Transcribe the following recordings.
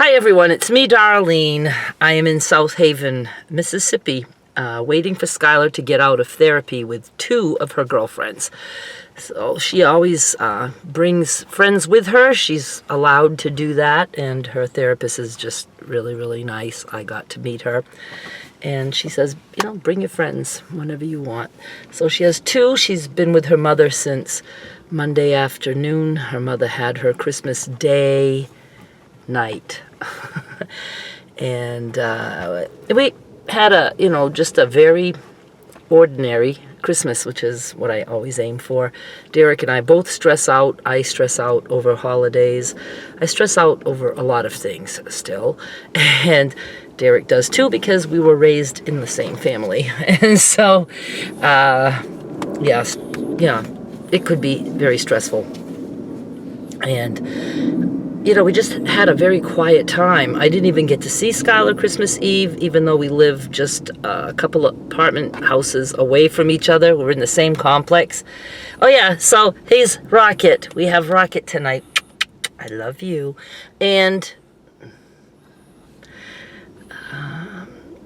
Hi everyone, it's me, Darlene. I am in South Haven, Mississippi, waiting for Skylar to get out of therapy with 2 of her girlfriends. So she always brings friends with her. She's allowed to do that, and her therapist is just really, really nice. I got to meet her, and she says, you know, bring your friends whenever you want. So she has 2. She's been with her mother since Monday afternoon. Her mother had her Christmas Day night. And we had just a very ordinary Christmas, which is what I always aim for. Derek and I both stress out. I stress out over holidays. I stress out over a lot of things still. And Derek does too, because we were raised in the same family. And so, yes, yeah, it could be very stressful. And you know, we just had a very quiet time. I didn't even get to see Skylar Christmas Eve, even though we live just a couple of apartment houses away from each other. We're in the same complex. Oh yeah, so he's Rocket. We have Rocket tonight. I love you. And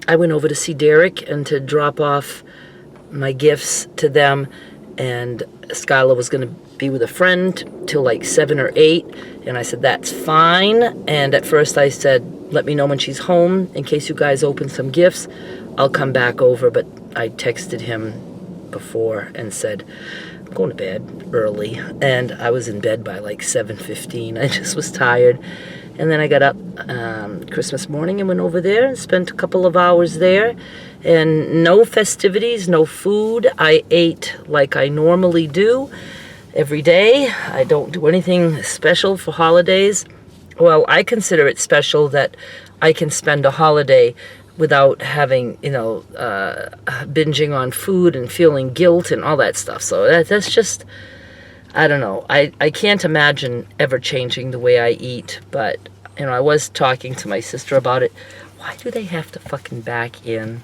I went over to see Derek and to drop off my gifts to them. And Skylar was going to be with a friend till like 7 or 8. And I said, that's fine. And at first I said, let me know when she's home in case you guys open some gifts. I'll come back over. But I texted him before and said, I'm going to bed early. And I was in bed by like 7:15. I just was tired. And then I got up Christmas morning and went over there and spent a couple of hours there. And no festivities, no food. I ate like I normally do every day. I don't do anything special for holidays. Well, I consider it special that I can spend a holiday without having, binging on food and feeling guilt and all that stuff. So that's just, I don't know. I can't imagine ever changing the way I eat. But, I was talking to my sister about it. Why do they have to fucking back in,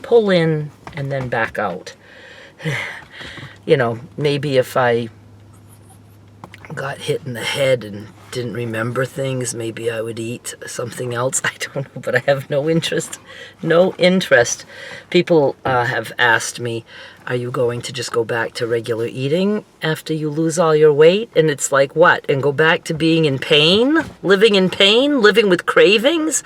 pull in, and then back out? Maybe if I got hit in the head and didn't remember things, maybe I would eat something else. I don't know, but I have no interest. People have asked me, are you going to just go back to regular eating after you lose all your weight? And it's like, what? And go back to being in pain? Living in pain? Living with cravings?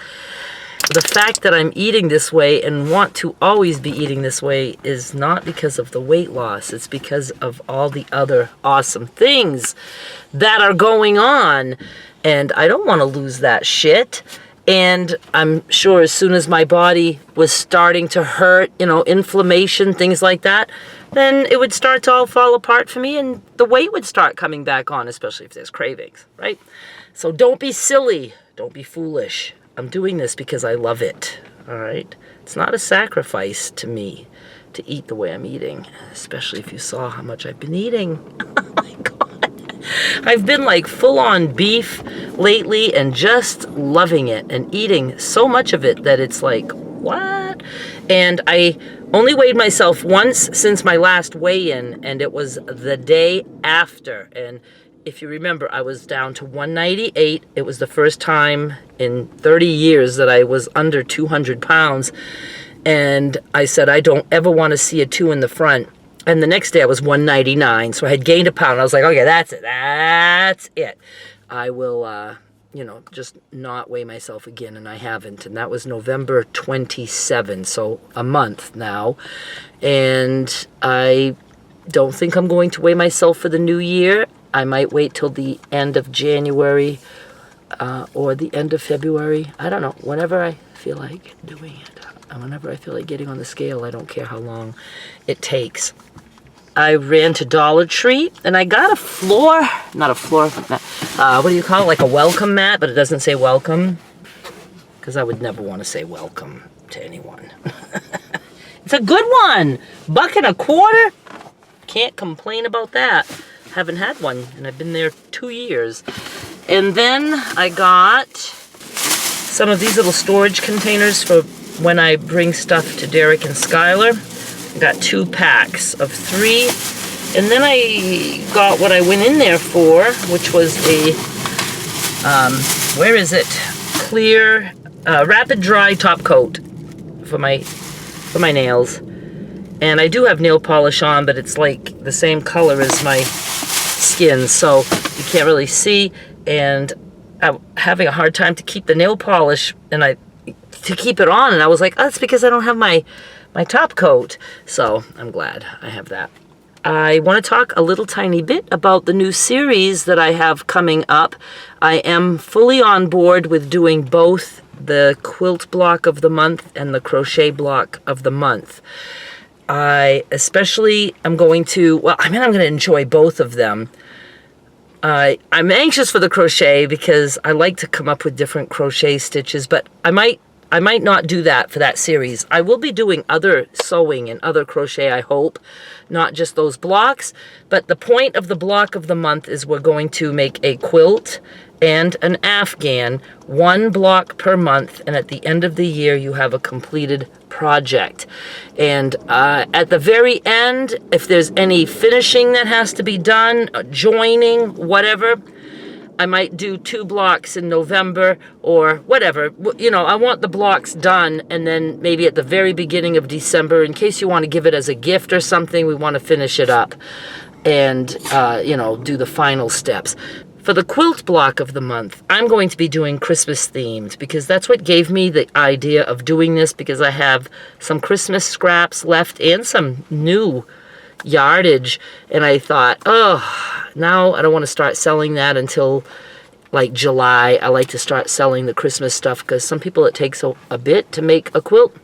The fact that I'm eating this way and want to always be eating this way is not because of the weight loss. It's because of all the other awesome things that are going on. And I don't want to lose that shit. And I'm sure as soon as my body was starting to hurt, inflammation, things like that, then it would start to all fall apart for me and the weight would start coming back on, especially if there's cravings, right? So don't be silly. Don't be foolish. I'm doing this because I love it, all right? It's not a sacrifice to me to eat the way I'm eating, especially if you saw how much I've been eating. Oh my God. I've been like full-on beef lately and just loving it and eating so much of it that it's like, what? And I only weighed myself once since my last weigh-in, and it was the day after. And if you remember, I was down to 198. It was the first time in 30 years that I was under 200 pounds. And I said, I don't ever want to see a 2 in the front. And the next day I was 199. So I had gained a pound. I was like, okay, that's it. That's it. I will, just not weigh myself again. And I haven't. And that was November 27. So a month now. And I don't think I'm going to weigh myself for the new year. I might wait till the end of January or the end of February. I don't know. Whenever I feel like doing it. Whenever I feel like getting on the scale, I don't care how long it takes. I ran to Dollar Tree and I got not a floor mat. What do you call it? Like a welcome mat, but it doesn't say welcome. Because I would never want to say welcome to anyone. It's a good one. $1.25. Can't complain about that. Haven't had one, and I've been there 2 years. And then I got some of these little storage containers for when I bring stuff to Derek and Skylar. I got 2 packs of 3. And then I got what I went in there for, which was a, where is it? clear, rapid dry top coat for my nails. And I do have nail polish on, but it's like the same color as my skin, so you can't really see. And I'm having a hard time to keep the nail polish to keep it on. And I was like, oh, it's because I don't have my top coat. So I'm glad I have that. I want to talk a little tiny bit about the new series that I have coming up. I am fully on board with doing both the quilt block of the month and the crochet block of the month. I especially am going to, I'm going to enjoy both of them. I'm anxious for the crochet because I like to come up with different crochet stitches, but I might not do that for that series. I will be doing other sewing and other crochet, I hope, not just those blocks. But the point of the block of the month is we're going to make a quilt and an Afghan, one block per month, and at the end of the year you have a completed project. And at the very end, if there's any finishing that has to be done, joining, whatever, I might do 2 blocks in November or whatever. You know, I want the blocks done, and then maybe at the very beginning of December, in case you want to give it as a gift or something, we want to finish it up and, you know, do the final steps. For the quilt block of the month, I'm going to be doing Christmas themed because that's what gave me the idea of doing this, because I have some Christmas scraps left and some new yardage, and I thought, oh, now I don't want to start selling that until like July. I like to start selling the Christmas stuff because some people it takes a bit to make a quilt.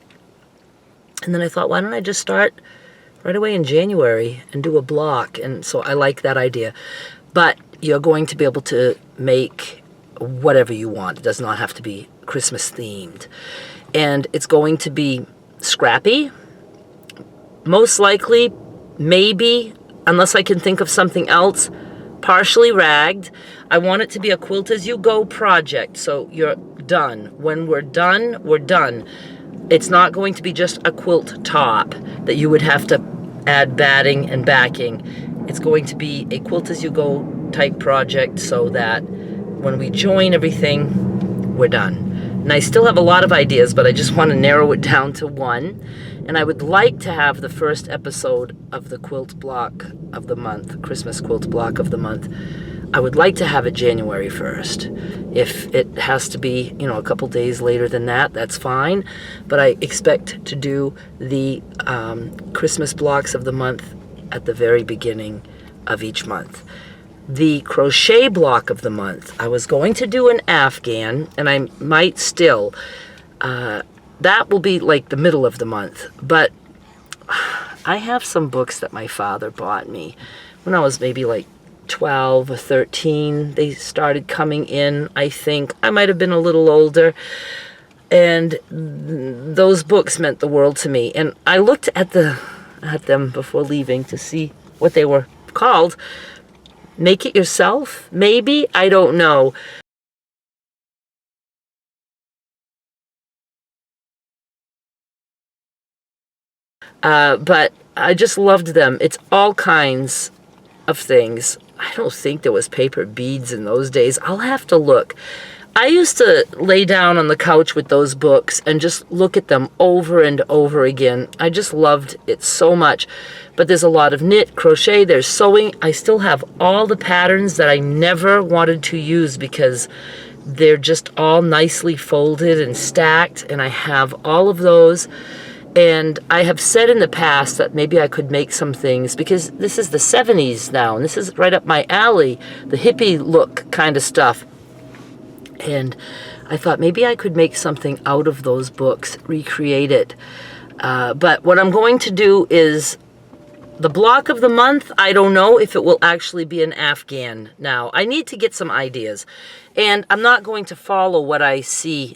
And then I thought, why don't I just start right away in January and do a block? And so I like that idea. But you're going to be able to make whatever you want. It does not have to be Christmas themed. And it's going to be scrappy, most likely, maybe, unless I can think of something else, partially ragged. I want it to be a quilt as you go project, so you're done. When we're done, we're done. It's not going to be just a quilt top that you would have to add batting and backing. It's going to be a quilt as you go type project so that when we join everything, we're done. And I still have a lot of ideas, but I just want to narrow it down to one. And I would like to have the first episode of the quilt block of the month, Christmas quilt block of the month, I would like to have it January 1st. If it has to be, you know, a couple days later than that, that's fine. But I expect to do the Christmas blocks of the month at the very beginning of each month. The crochet block of the month, I was going to do an Afghan, and I might still. That will be like the middle of the month. But I have some books that my father bought me when I was maybe like 12 or 13. They started coming in, I think. I might have been a little older. And those books meant the world to me. And I looked at them before leaving to see what they were called. Make It Yourself, maybe? I don't know. But I just loved them. It's all kinds of things. I don't think there was paper beads in those days. I'll have to look. I used to lay down on the couch with those books and just look at them over and over again. I just loved it so much. But there's a lot of knit, crochet, there's sewing. I still have all the patterns that I never wanted to use because they're just all nicely folded and stacked, and I have all of those. And I have said in the past that maybe I could make some things, because this is the 70s now, and this is right up my alley, the hippie look kind of stuff. And I thought maybe I could make something out of those books, recreate it. But what I'm going to do is the block of the month, I don't know if it will actually be an Afghan now. I need to get some ideas. And I'm not going to follow what I see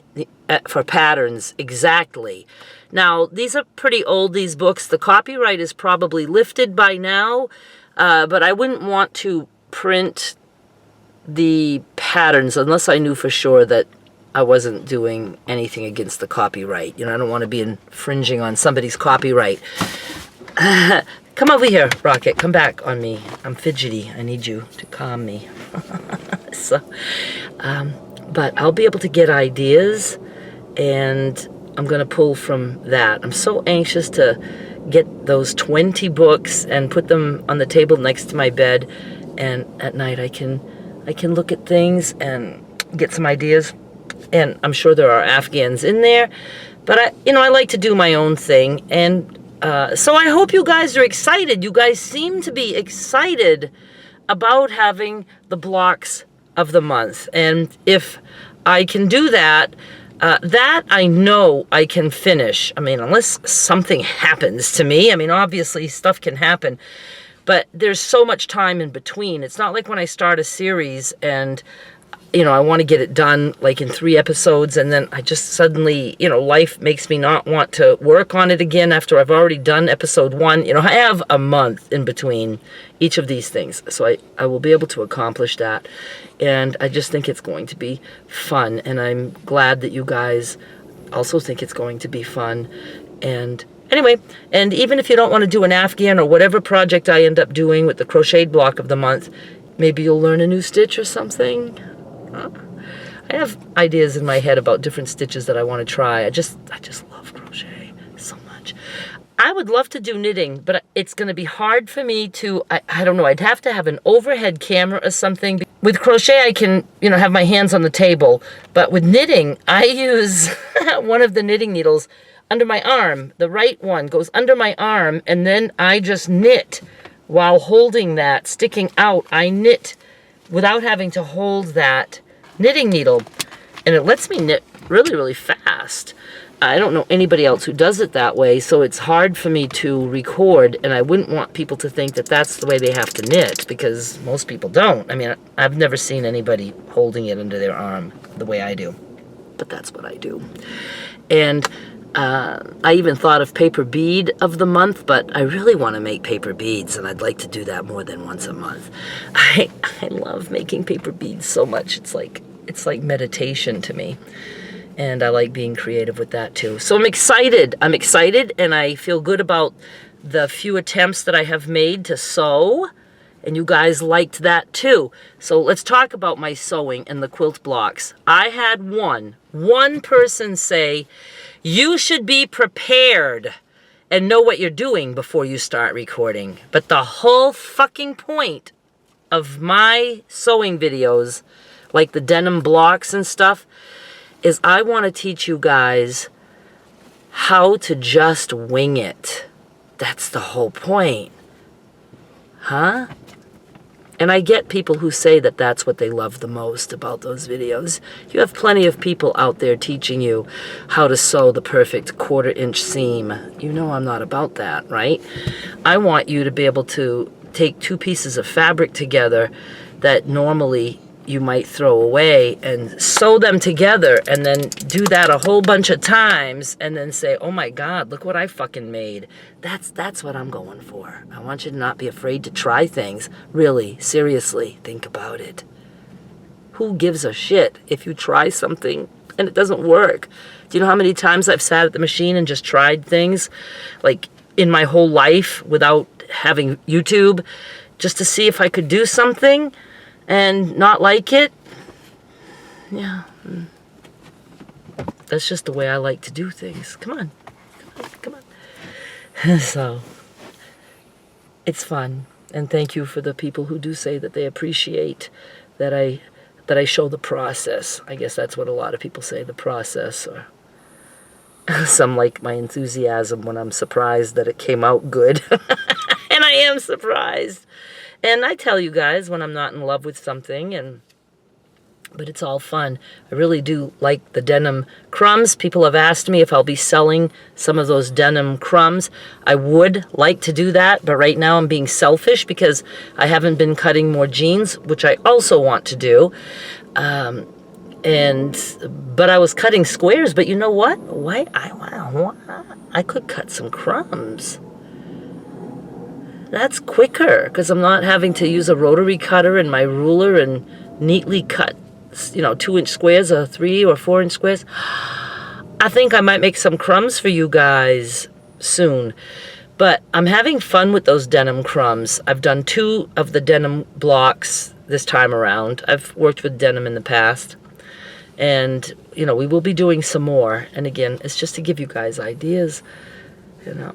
for patterns exactly. Now, these are pretty old, these books. The copyright is probably lifted by now, but I wouldn't want to print the patterns unless I knew for sure that I wasn't doing anything against the copyright. You know, I don't want to be infringing on somebody's copyright. Come over here, Rocket. Come back on me. I'm fidgety. I need you to calm me. So, but I'll be able to get ideas, and I'm going to pull from that. I'm so anxious to get those 20 books and put them on the table next to my bed, and at night I can look at things and get some ideas. And I'm sure there are Afghans in there, but I like to do my own thing. And so I hope you guys are excited. You guys seem to be excited about having the blocks of the month. And if I can do that, that I know I can finish. I mean, unless something happens to me. I mean, obviously stuff can happen, but there's so much time in between. It's not like when I start a series and I want to get it done like in 3 episodes, and then I just suddenly, life makes me not want to work on it again after I've already done episode 1. I have a month in between each of these things, so I will be able to accomplish that. And I just think it's going to be fun, and I'm glad that you guys also think it's going to be fun. And anyway, and even if you don't want to do an Afghan or whatever project I end up doing with the crocheted block of the month, maybe you'll learn a new stitch or something. I have ideas in my head about different stitches that I want to try. I just love crochet so much. I would love to do knitting, but it's going to be hard for me to, I don't know, I'd have to have an overhead camera or something. With crochet, I can, have my hands on the table, but with knitting, I use one of the knitting needles under my arm. The right one goes under my arm, and then I just knit while holding that, sticking out. I knit without having to hold that knitting needle, and it lets me knit really, really fast. I don't know anybody else who does it that way, so it's hard for me to record, and I wouldn't want people to think that that's the way they have to knit, because most people don't. I mean, I've never seen anybody holding it under their arm the way I do, but that's what I do. And I even thought of paper bead of the month, but I really want to make paper beads, and I'd like to do that more than once a month. I love making paper beads so much. It's like meditation to me, and I like being creative with that too. So I'm excited, and I feel good about the few attempts that I have made to sew, and you guys liked that too. So let's talk about my sewing and the quilt blocks. I had one person say, you should be prepared and know what you're doing before you start recording. But the whole fucking point of my sewing videos, like the denim blocks and stuff, is I want to teach you guys how to just wing it. That's the whole point. Huh? And I get people who say that that's what they love the most about those videos. You have plenty of people out there teaching you how to sew the perfect 1/4-inch seam. You know I'm not about that, right? I want you to be able to take 2 pieces of fabric together that normally you might throw away and sew them together, and then do that a whole bunch of times, and then say, oh my God, look what I fucking made. That's what I'm going for. I want you to not be afraid to try things. Really, seriously, think about it. Who gives a shit if you try something and it doesn't work? Do you know how many times I've sat at the machine and just tried things, like in my whole life without having YouTube, just to see if I could do something and not like it? Yeah. That's just the way I like to do things. Come on. So, it's fun. And thank you for the people who do say that they appreciate that I show the process. I guess that's what a lot of people say, the process. Or some like my enthusiasm when I'm surprised that it came out good. And I am surprised. And I tell you guys when I'm not in love with something, but it's all fun. I really do like the denim crumbs. People have asked me if I'll be selling some of those denim crumbs. I would like to do that, but right now I'm being selfish because I haven't been cutting more jeans, which I also want to do. But I was cutting squares, but you know what? I could cut some crumbs. That's quicker because I'm not having to use a rotary cutter and my ruler and neatly cut, 2-inch squares or 3 or 4-inch squares. I think I might make some crumbs for you guys soon. But I'm having fun with those denim crumbs. I've done 2 of the denim blocks this time around. I've worked with denim in the past. And, you know, we will be doing some more. And again, it's just to give you guys ideas, you know.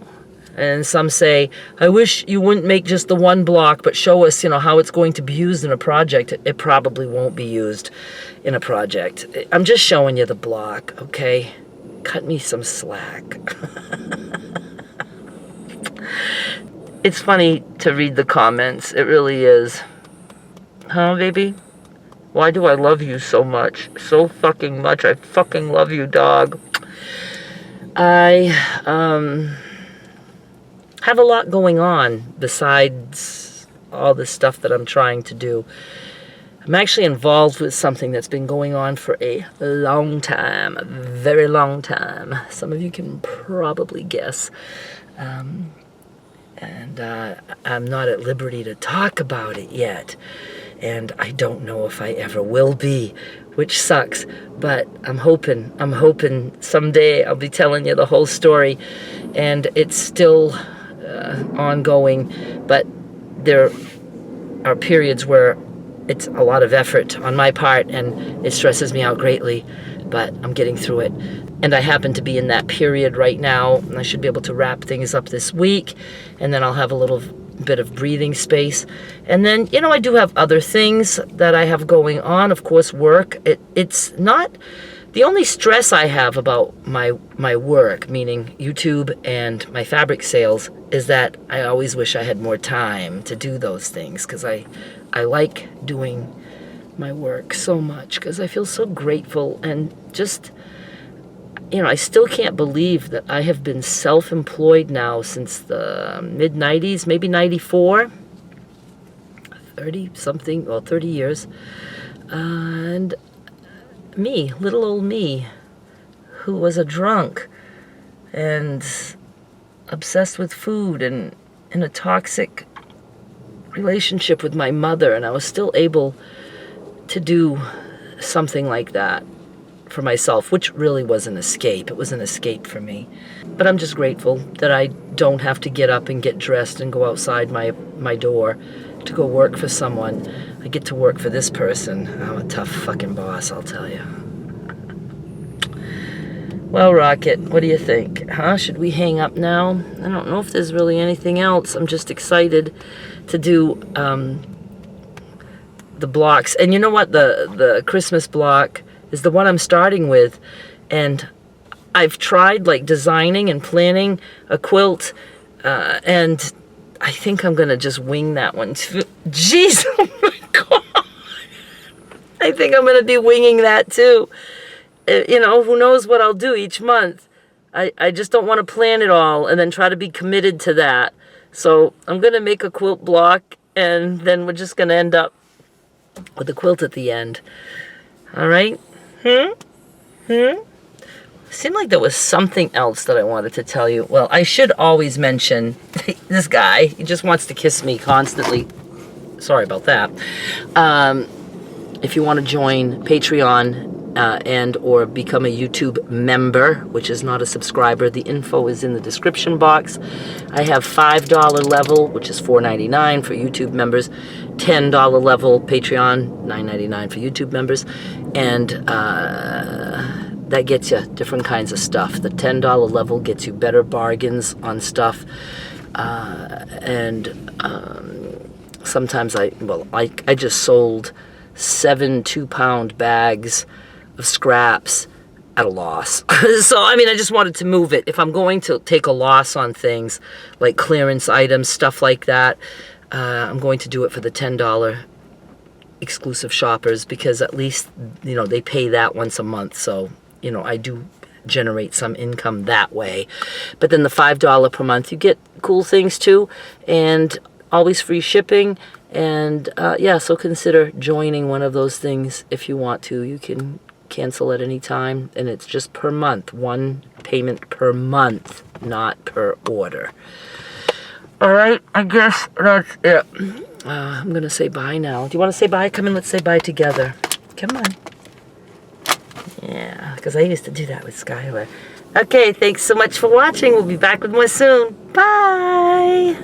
And some say, I wish you wouldn't make just the one block, but show us, you know, how it's going to be used in a project. It probably won't be used in a project. I'm just showing you the block, okay? Cut me some slack. It's funny to read the comments. It really is. Huh, baby? Why do I love you so much? So fucking much. I fucking love you, dog. I have a lot going on besides all the stuff that I'm trying to do. I'm actually involved with something that's been going on for a long time, a very long time. Some of you can probably guess. And I'm not at liberty to talk about it yet. And I don't know if I ever will be, which sucks. But I'm hoping someday I'll be telling you the whole story. And it's still ongoing, but there are periods where it's a lot of effort on my part and it stresses me out greatly, but I'm getting through it. And I happen to be in that period right now, and I should be able to wrap things up this week, and then I'll have a little bit of breathing space. And then, you know, I do have other things that I have going on. Of course, work. It's not the only stress I have about my work, meaning YouTube and my fabric sales, is that I always wish I had more time to do those things, because I like doing my work so much, because I feel so grateful. And just, you know, I still can't believe that I have been self-employed now since the mid-90s, maybe 94, 30-something, well, 30 years. And me, little old me, who was a drunk and obsessed with food and in a toxic relationship with my mother, and I was still able to do something like that for myself, which really was an escape. It was an escape for me. But I'm just grateful that I don't have to get up and get dressed and go outside my door to go work for someone. I get to work for this person. I'm a tough fucking boss, I'll tell you. Well, Rocket, what do you think? Huh? Should we hang up now? I don't know if there's really anything else. I'm just excited to do the blocks. And you know what? The Christmas block is the one I'm starting with. And I've tried like designing and planning a quilt, and I think I'm going to just wing that one too. Jeez, oh my God. I think I'm going to be winging that too. You know, who knows what I'll do each month. I just don't want to plan it all and then try to be committed to that. So I'm going to make a quilt block, and then we're just going to end up with a quilt at the end. All right? Seemed like there was something else that I wanted to tell you. Well, I should always mention this guy. He just wants to kiss me constantly. Sorry about that. If you want to join Patreon and or become a YouTube member, which is not a subscriber, the info is in the description box. I have $5 level, which is $4.99 for YouTube members. $10 level Patreon, $9.99 for YouTube members. And that gets you different kinds of stuff. The $10 level gets you better bargains on stuff. Sometimes I just sold 7 2-pound bags of scraps at a loss. So, I mean, I just wanted to move it. If I'm going to take a loss on things like clearance items, stuff like that, I'm going to do it for the $10 exclusive shoppers, because at least, you know, they pay that once a month. So, you know, I do generate some income that way. But then the $5 per month, you get cool things too, and always free shipping. And yeah, so consider joining one of those things if you want to. You can cancel at any time, and it's just per month. One payment per month, not per order. All right, I guess that's it. I'm going to say bye now. Do you want to say bye? Come in, let's say bye together. Come on. Yeah, because I used to do that with Skylar. Okay, thanks so much for watching. We'll be back with more soon. Bye!